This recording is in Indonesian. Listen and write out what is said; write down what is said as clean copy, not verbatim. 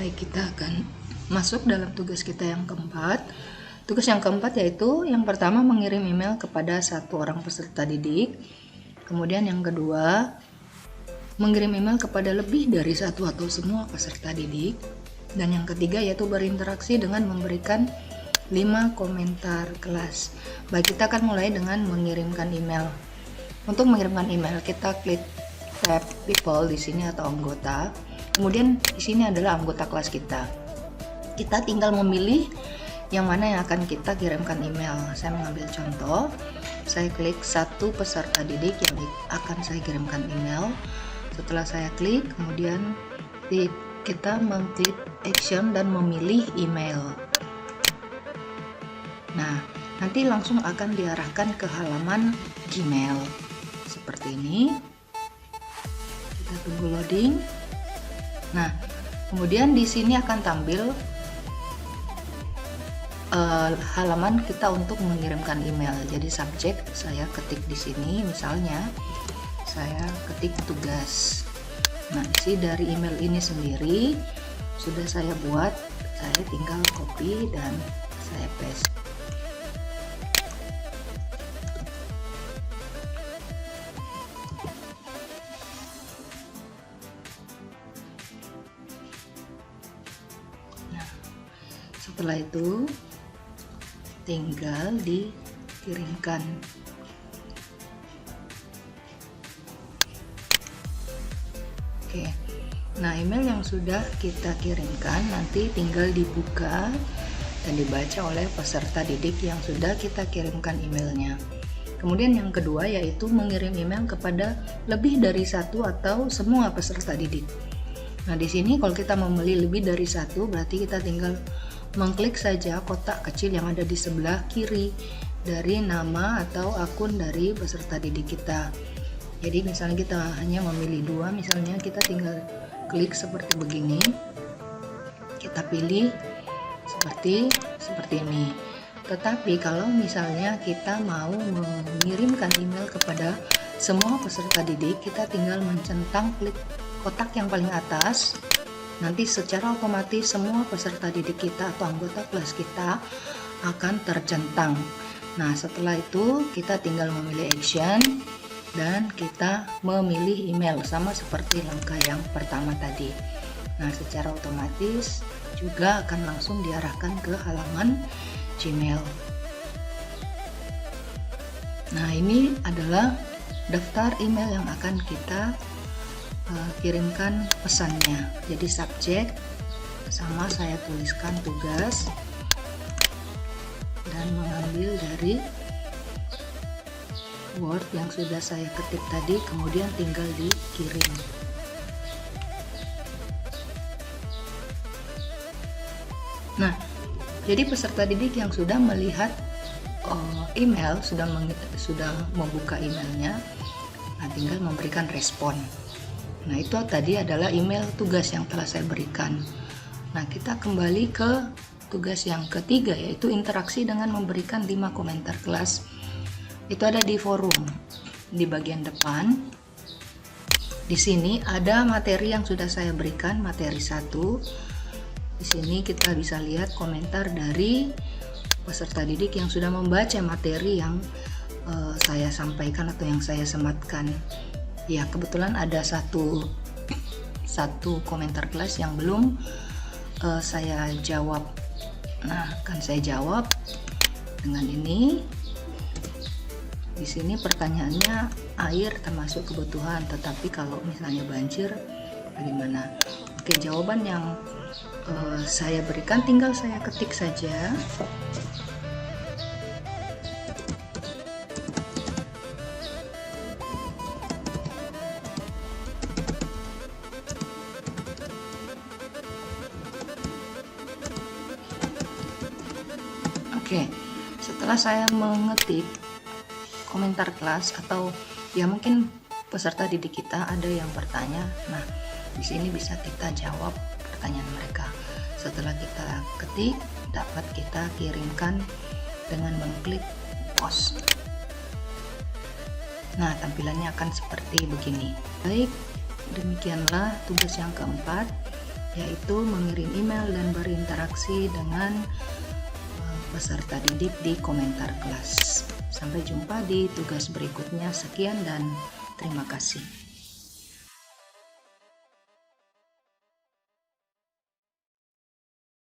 Baik, kita akan masuk dalam tugas kita yang keempat. Tugas yang keempat yaitu yang pertama mengirim email kepada satu orang peserta didik. Kemudian yang kedua, mengirim email kepada lebih dari satu atau semua peserta didik. Dan yang ketiga yaitu berinteraksi dengan memberikan 5 komentar kelas. Baik, kita akan mulai dengan mengirimkan email. Untuk mengirimkan email, kita klik tab people di sini atau anggota. Kemudian di sini adalah anggota kelas kita. Kita tinggal memilih yang mana yang akan kita kirimkan email. Saya mengambil contoh. Saya klik satu peserta didik yang akan saya kirimkan email. Setelah saya klik, kemudian kita mengklik action dan memilih email. Nah, nanti langsung akan diarahkan ke halaman Gmail. Seperti ini. Kita tunggu loading. Nah, kemudian di sini akan tampil halaman kita untuk mengirimkan email. Jadi subjek saya ketik di sini, misalnya saya ketik tugas. Nah, isi dari email ini sendiri sudah saya buat, saya tinggal copy dan saya paste. Setelah itu tinggal dikirimkan. Oke. Nah, email yang sudah kita kirimkan nanti tinggal dibuka dan dibaca oleh peserta didik yang sudah kita kirimkan emailnya. Kemudian yang kedua yaitu mengirim email kepada lebih dari satu atau semua peserta didik. Nah, di sini kalau kita memilih lebih dari satu, berarti kita tinggal mengklik saja kotak kecil yang ada di sebelah kiri dari nama atau akun dari peserta didik kita. Jadi misalnya kita hanya memilih dua, misalnya kita tinggal klik seperti begini, kita pilih seperti ini. Tetapi kalau misalnya kita mau mengirimkan email kepada semua peserta didik, kita tinggal mencentang klik kotak yang paling atas. Nanti secara otomatis semua peserta didik kita atau anggota kelas kita akan tercentang. Nah, setelah itu kita tinggal memilih action dan kita memilih email, sama seperti langkah yang pertama tadi. Nah, secara otomatis juga akan langsung diarahkan ke halaman Gmail. Nah, ini adalah daftar email yang akan kita kirimkan pesannya. Jadi subjek sama saya tuliskan tugas dan mengambil dari Word yang sudah saya ketik tadi, kemudian tinggal dikirim. Nah, jadi peserta didik yang sudah melihat email, sudah membuka emailnya, nah tinggal memberikan respon. Nah, itu tadi adalah email tugas yang telah saya berikan. Nah, kita kembali ke tugas yang ketiga, yaitu interaksi dengan memberikan 5 komentar kelas. Itu ada di forum, di bagian depan. Di sini ada materi yang sudah saya berikan, materi 1. Di sini kita bisa lihat komentar dari peserta didik yang sudah membaca materi yang saya sampaikan atau yang saya sematkan. Ya, kebetulan ada satu komentar kelas yang belum saya jawab. Nah, akan saya jawab dengan ini. Di sini pertanyaannya air termasuk kebutuhan, tetapi kalau misalnya banjir bagaimana? Oke, jawaban yang saya berikan tinggal saya ketik saja. Oke, setelah saya mengetik komentar kelas atau ya mungkin peserta didik kita ada yang bertanya, nah di sini bisa kita jawab pertanyaan mereka. Setelah kita ketik, dapat kita kirimkan dengan mengklik post. Nah, tampilannya akan seperti begini. Baik, demikianlah tugas yang keempat. yaitu mengirim email dan berinteraksi dengan peserta didik di komentar kelas. Sampai jumpa di tugas berikutnya. Sekian dan terima kasih.